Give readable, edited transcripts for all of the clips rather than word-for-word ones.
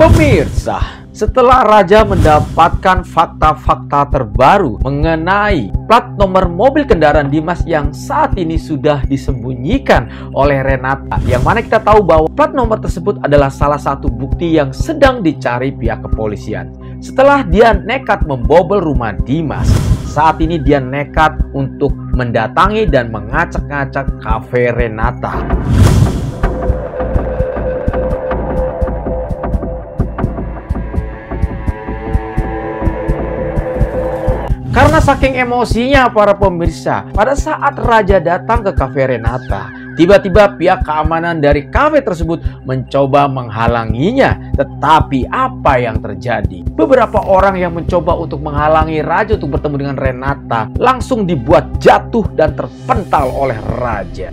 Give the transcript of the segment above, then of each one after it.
Pemirsa, setelah Raja mendapatkan fakta-fakta terbaru mengenai plat nomor mobil kendaraan Dimas yang saat ini sudah disembunyikan oleh Renata, yang mana kita tahu bahwa plat nomor tersebut adalah salah satu bukti yang sedang dicari pihak kepolisian. Setelah dia nekat membobol rumah Dimas, saat ini dia nekat untuk mendatangi dan mengacak-ngacak kafe Renata. Karena saking emosinya para pemirsa, pada saat Raja datang ke kafe Renata, tiba-tiba pihak keamanan dari kafe tersebut mencoba menghalanginya. Tetapi apa yang terjadi? Beberapa orang yang mencoba untuk menghalangi Raja untuk bertemu dengan Renata langsung dibuat jatuh dan terpental oleh Raja.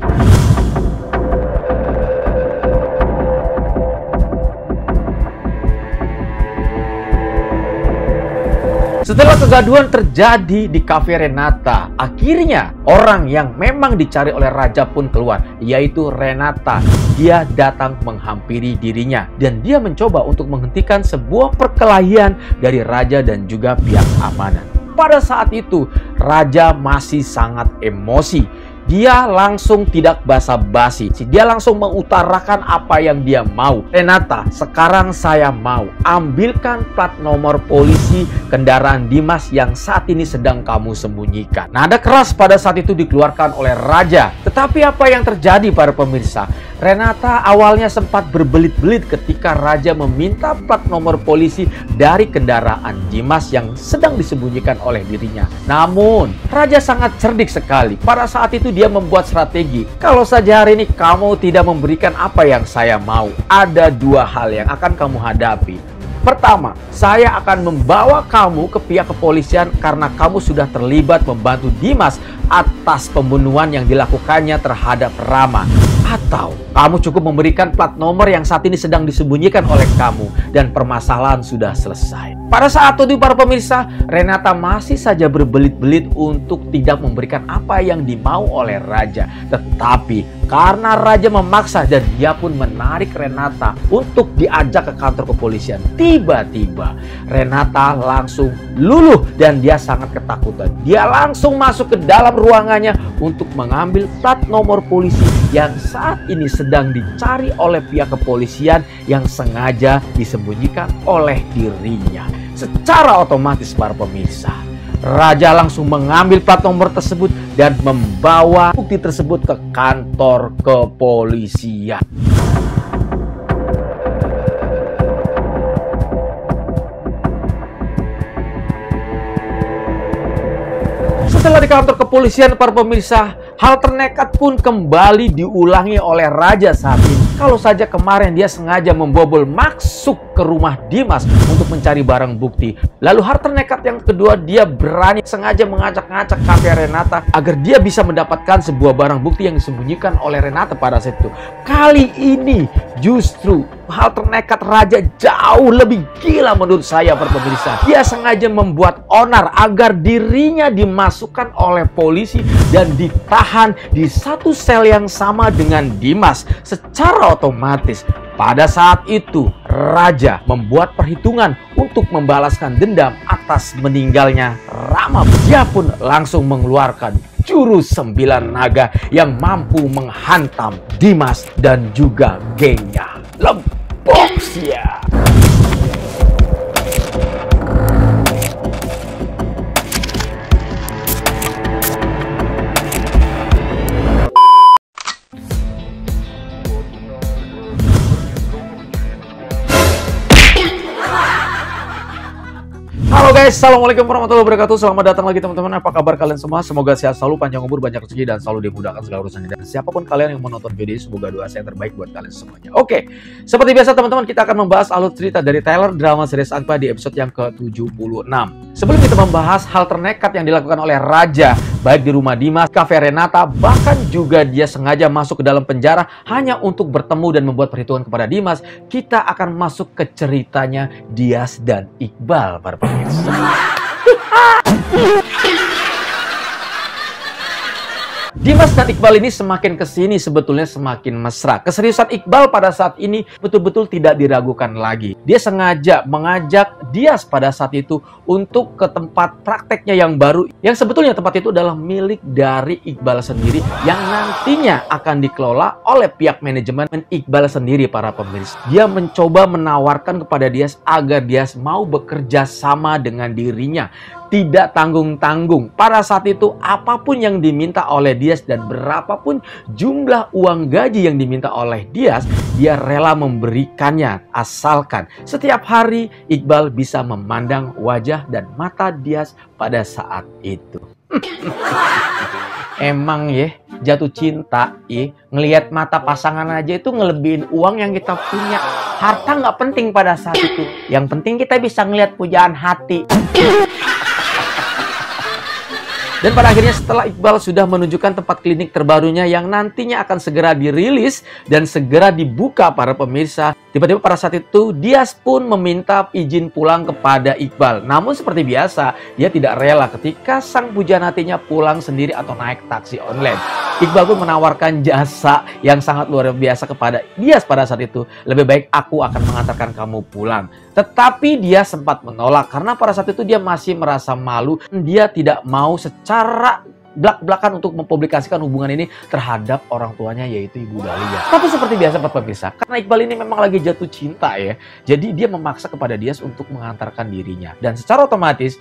Setelah kegaduhan terjadi di kafe Renata, akhirnya orang yang memang dicari oleh Raja pun keluar, yaitu Renata. Dia datang menghampiri dirinya dan dia mencoba untuk menghentikan sebuah perkelahian dari Raja dan juga pihak keamanan. Pada saat itu, Raja masih sangat emosi. Dia langsung tidak basa-basi. Dia langsung mengutarakan apa yang dia mau. Renata, sekarang saya mau ambilkan plat nomor polisi kendaraan Dimas yang saat ini sedang kamu sembunyikan. Nada keras pada saat itu dikeluarkan oleh Raja. Tetapi apa yang terjadi para pemirsa? Renata awalnya sempat berbelit-belit ketika Raja meminta plat nomor polisi dari kendaraan Dimas yang sedang disembunyikan oleh dirinya. Namun, Raja sangat cerdik sekali. Pada saat itu dia membuat strategi. Kalau saja hari ini kamu tidak memberikan apa yang saya mau, ada dua hal yang akan kamu hadapi. Pertama, saya akan membawa kamu ke pihak kepolisian karena kamu sudah terlibat membantu Dimas atas pembunuhan yang dilakukannya terhadap Rama. Atau kamu cukup memberikan plat nomor yang saat ini sedang disembunyikan oleh kamu dan permasalahan sudah selesai. Pada saat itu para pemirsa, Renata masih saja berbelit-belit untuk tidak memberikan apa yang dimau oleh Raja. Tetapi karena Raja memaksa dan dia pun menarik Renata untuk diajak ke kantor kepolisian, tiba-tiba Renata langsung luluh dan dia sangat ketakutan. Dia langsung masuk ke dalam ruangannya untuk mengambil plat nomor polisi yang saat ini sedang dicari oleh pihak kepolisian yang sengaja disembunyikan oleh dirinya. Secara otomatis para pemirsa, Raja langsung mengambil plat nomor tersebut dan membawa bukti tersebut ke kantor kepolisian. Setelah di kantor kepolisian para pemirsa, hal ternekat pun kembali diulangi oleh Raja saat ini. Kalau saja kemarin dia sengaja membobol masuk ke rumah Dimas untuk mencari barang bukti. Lalu hal ternekat yang kedua, dia berani sengaja mengacak-ngacak kafe Renata agar dia bisa mendapatkan sebuah barang bukti yang disembunyikan oleh Renata pada saat itu. Kali ini justru hal ternekat Raja jauh lebih gila menurut saya para pemirsa. Dia sengaja membuat onar agar dirinya dimasukkan oleh polisi dan ditahan di satu sel yang sama dengan Dimas. Secara otomatis pada saat itu Raja membuat perhitungan untuk membalaskan dendam atas meninggalnya Rama. Dia pun langsung mengeluarkan jurus 9 naga yang mampu menghantam Dimas dan juga gengnya. Lempok sia. Halo guys, assalamualaikum warahmatullahi wabarakatuh. Selamat datang lagi teman-teman. Apa kabar kalian semua? Semoga sehat selalu, panjang umur, banyak rezeki, dan selalu dimudahkan segala urusannya. Dan siapapun kalian yang menonton video ini, semoga doa saya terbaik buat kalian semuanya. Oke, seperti biasa teman-teman, kita akan membahas alur cerita dari Tyler drama series Angpa di episode yang ke-76. Sebelum kita membahas hal ternekat yang dilakukan oleh Raja, baik di rumah Dimas, kafe Renata, bahkan juga dia sengaja masuk ke dalam penjara hanya untuk bertemu dan membuat perhitungan kepada Dimas, kita akan masuk ke ceritanya Dias dan Iqbal para pemirsa. Dimas dan Iqbal ini semakin kesini sebetulnya semakin mesra. Keseriusan Iqbal pada saat ini betul-betul tidak diragukan lagi. Dia sengaja mengajak Dias pada saat itu untuk ke tempat prakteknya yang baru. Yang sebetulnya tempat itu adalah milik dari Iqbal sendiri yang nantinya akan dikelola oleh pihak manajemen Iqbal sendiri para pemirsa. Dia mencoba menawarkan kepada Dias agar Dias mau bekerja sama dengan dirinya. Tidak tanggung-tanggung. Pada saat itu apapun yang diminta oleh Dias dan berapapun jumlah uang gaji yang diminta oleh Dias, dia rela memberikannya asalkan setiap hari Iqbal bisa memandang wajah dan mata Dias pada saat itu. Emang ya, jatuh cinta ngelihat mata pasangan aja itu ngelebihin uang yang kita punya. Harta nggak penting pada saat itu. Yang penting kita bisa ngelihat pujaan hati. Dan pada akhirnya setelah Iqbal sudah menunjukkan tempat klinik terbarunya yang nantinya akan segera dirilis dan segera dibuka para pemirsa, tiba-tiba pada saat itu Dias pun meminta izin pulang kepada Iqbal. Namun seperti biasa, dia tidak rela ketika sang pujaan hatinya pulang sendiri atau naik taksi online. Iqbal pun menawarkan jasa yang sangat luar biasa kepada Dias pada saat itu. Lebih baik aku akan mengantarkan kamu pulang. Tetapi dia sempat menolak karena pada saat itu dia masih merasa malu. Dia tidak mau secara belak-belakan untuk mempublikasikan hubungan ini terhadap orang tuanya yaitu Ibu Dahlia. Tapi seperti biasa Pak pemirsa, karena Iqbal ini memang lagi jatuh cinta ya. Jadi dia memaksa kepada Dias untuk mengantarkan dirinya. Dan secara otomatis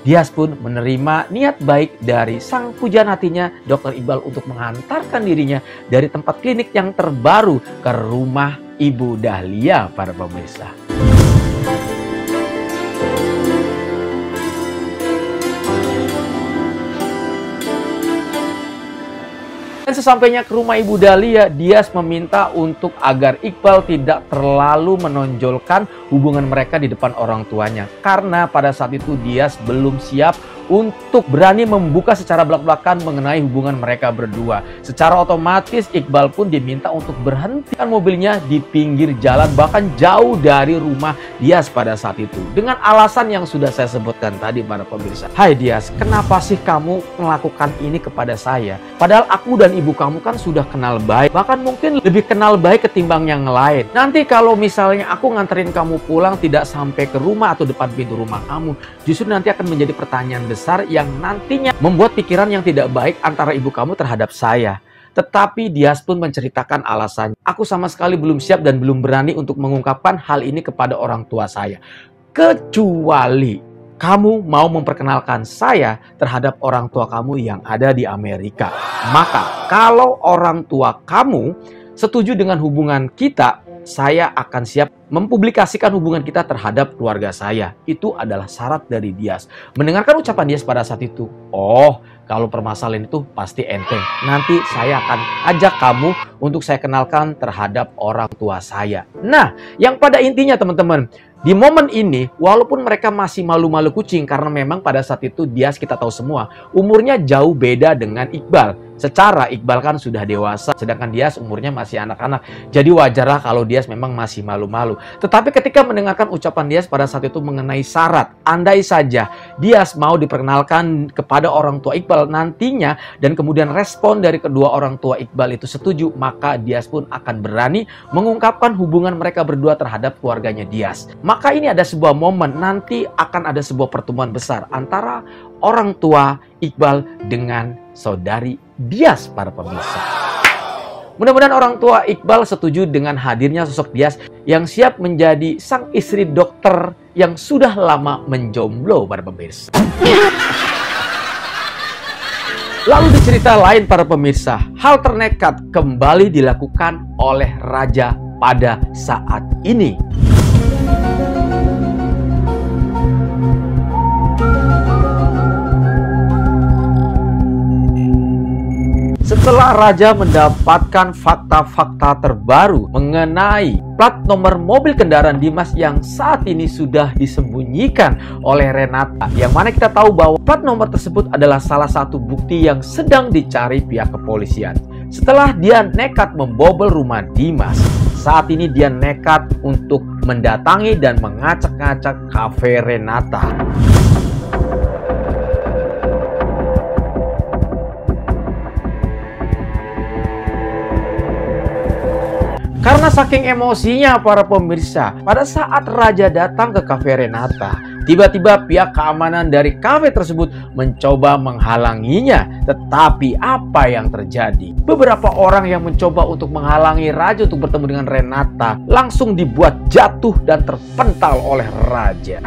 Dias pun menerima niat baik dari sang pujaan hatinya, Dr. Iqbal, untuk mengantarkan dirinya dari tempat klinik yang terbaru ke rumah Ibu Dahlia para pemirsa. Dan sesampainya ke rumah Ibu Dahlia, Dias meminta untuk agar Iqbal tidak terlalu menonjolkan hubungan mereka di depan orang tuanya. Karena pada saat itu Dias belum siap untuk berani membuka secara belak-belakan mengenai hubungan mereka berdua. Secara otomatis Iqbal pun diminta untuk berhentikan mobilnya di pinggir jalan, bahkan jauh dari rumah Dias pada saat itu. Dengan alasan yang sudah saya sebutkan tadi para pemirsa. Hai Dias, kenapa sih kamu melakukan ini kepada saya? Padahal aku dan ibu kamu kan sudah kenal baik, bahkan mungkin lebih kenal baik ketimbang yang lain. Nanti kalau misalnya aku nganterin kamu pulang tidak sampai ke rumah atau depan pintu rumah kamu, justru nanti akan menjadi pertanyaan besar yang nantinya membuat pikiran yang tidak baik antara ibu kamu terhadap saya. Tetapi Dias pun menceritakan alasannya. Aku sama sekali belum siap dan belum berani untuk mengungkapkan hal ini kepada orang tua saya. Kecuali kamu mau memperkenalkan saya terhadap orang tua kamu yang ada di Amerika. Maka kalau orang tua kamu setuju dengan hubungan kita, saya akan siap mempublikasikan hubungan kita terhadap keluarga saya. Itu adalah syarat dari Dias. Mendengarkan ucapan Dias pada saat itu, oh, kalau permasalahan itu pasti enteng. Nanti saya akan ajak kamu untuk saya kenalkan terhadap orang tua saya. Nah, yang pada intinya teman-teman, di momen ini, walaupun mereka masih malu-malu kucing, karena memang pada saat itu Dias kita tahu semua, umurnya jauh beda dengan Iqbal. Secara Iqbal kan sudah dewasa, sedangkan Dias umurnya masih anak-anak. Jadi wajarlah kalau Dias memang masih malu-malu. Tetapi ketika mendengarkan ucapan Dias pada saat itu mengenai syarat, andai saja Dias mau diperkenalkan kepada orang tua Iqbal nantinya, dan kemudian respon dari kedua orang tua Iqbal itu setuju, maka Dias pun akan berani mengungkapkan hubungan mereka berdua terhadap keluarganya Dias. Maka ini ada sebuah momen, nanti akan ada sebuah pertemuan besar antara orang tua Iqbal dengan saudari Dias para pemirsa. Mudah-mudahan orang tua Iqbal setuju dengan hadirnya sosok Dias yang siap menjadi sang istri dokter yang sudah lama menjomblo para pemirsa. Lalu di cerita lain para pemirsa, hal ternekat kembali dilakukan oleh Raja pada saat ini. Setelah Raja mendapatkan fakta-fakta terbaru mengenai plat nomor mobil kendaraan Dimas yang saat ini sudah disembunyikan oleh Renata, yang mana kita tahu bahwa plat nomor tersebut adalah salah satu bukti yang sedang dicari pihak kepolisian. Setelah dia nekat membobol rumah Dimas, saat ini dia nekat untuk mendatangi dan mengacak-ngacak kafe Renata. Karena saking emosinya para pemirsa, pada saat raja datang ke kafe Renata, tiba-tiba pihak keamanan dari kafe tersebut mencoba menghalanginya. Tetapi apa yang terjadi? Beberapa orang yang mencoba untuk menghalangi raja untuk bertemu dengan Renata langsung dibuat jatuh dan terpental oleh raja.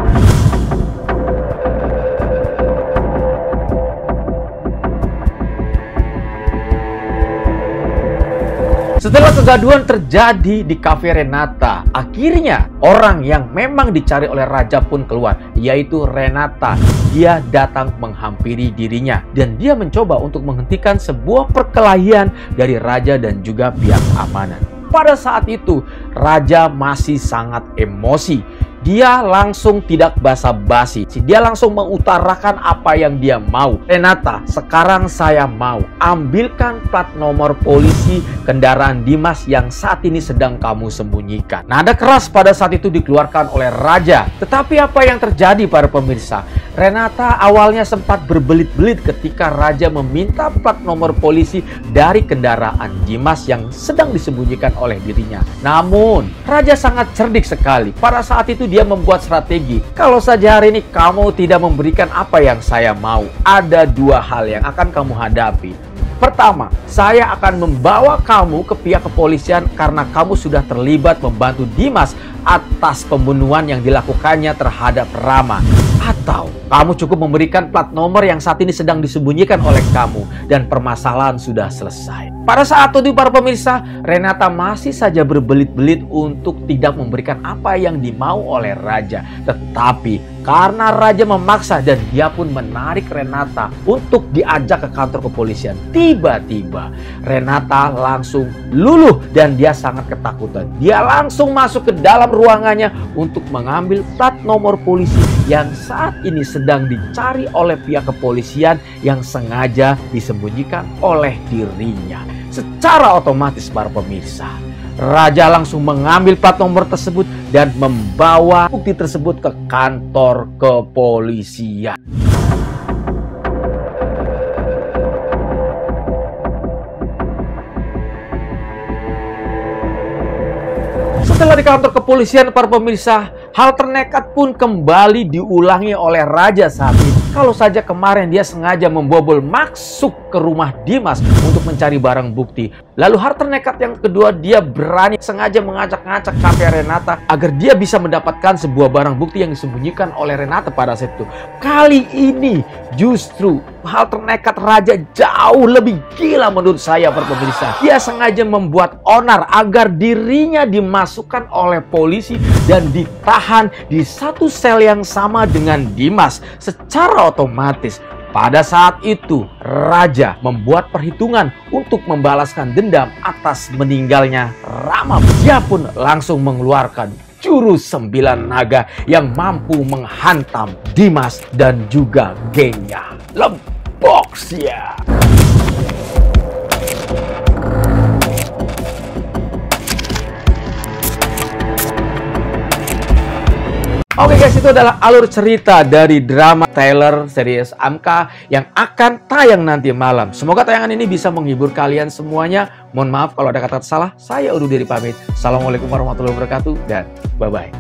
Setelah kegaduhan terjadi di kafe Renata, akhirnya orang yang memang dicari oleh raja pun keluar, yaitu Renata. Dia datang menghampiri dirinya dan dia mencoba untuk menghentikan sebuah perkelahian dari raja dan juga pihak keamanan. Pada saat itu, raja masih sangat emosi. Dia langsung tidak basa-basi. Dia langsung mengutarakan apa yang dia mau. Renata, sekarang saya mau ambilkan plat nomor polisi kendaraan Dimas yang saat ini sedang kamu sembunyikan. Nada keras pada saat itu dikeluarkan oleh raja. Tetapi apa yang terjadi para pemirsa? Renata awalnya sempat berbelit-belit ketika raja meminta plat nomor polisi dari kendaraan Dimas yang sedang disembunyikan oleh dirinya. Namun, raja sangat cerdik sekali. Pada saat itu dia membuat strategi. Kalau saja hari ini kamu tidak memberikan apa yang saya mau, ada dua hal yang akan kamu hadapi. Pertama, saya akan membawa kamu ke pihak kepolisian karena kamu sudah terlibat membantu Dimas atas pembunuhan yang dilakukannya terhadap Rama. Atau kamu cukup memberikan plat nomor yang saat ini sedang disembunyikan oleh kamu dan permasalahan sudah selesai. Pada saat itu para pemirsa, Renata masih saja berbelit-belit untuk tidak memberikan apa yang dimau oleh raja. Tetapi karena raja memaksa dan dia pun menarik Renata untuk diajak ke kantor kepolisian, tiba-tiba Renata langsung luluh dan dia sangat ketakutan. Dia langsung masuk ke dalam ruangannya untuk mengambil plat nomor polisi yang saat ini sedang dicari oleh pihak kepolisian yang sengaja disembunyikan oleh dirinya. Secara otomatis para pemirsa, raja langsung mengambil plat nomor tersebut dan membawa bukti tersebut ke kantor kepolisian. Setelah di kantor kepolisian para pemirsa, hal ternekat pun kembali diulangi oleh raja saat ini. Kalau saja kemarin dia sengaja membobol masuk ke rumah Dimas untuk mencari barang bukti. Lalu hal ternekat yang kedua, dia berani sengaja mengacak-ngacak kafe Renata agar dia bisa mendapatkan sebuah barang bukti yang disembunyikan oleh Renata pada saat itu. Kali ini justru hal ternekat raja jauh lebih gila menurut saya para pemirsa. Dia sengaja membuat onar agar dirinya dimasukkan oleh polisi dan ditahan di satu sel yang sama dengan Dimas. Secara otomatis pada saat itu raja membuat perhitungan untuk membalaskan dendam atas meninggalnya Rama. Dia pun langsung mengeluarkan jurus 9 naga yang mampu menghantam Dimas dan juga gengnya. Lembok ya. Oke guys, itu adalah alur cerita dari drama Tyler series AMKA yang akan tayang nanti malam. Semoga tayangan ini bisa menghibur kalian semuanya. Mohon maaf kalau ada kata salah. Saya undur diri pamit. Assalamualaikum warahmatullahi wabarakatuh dan bye-bye.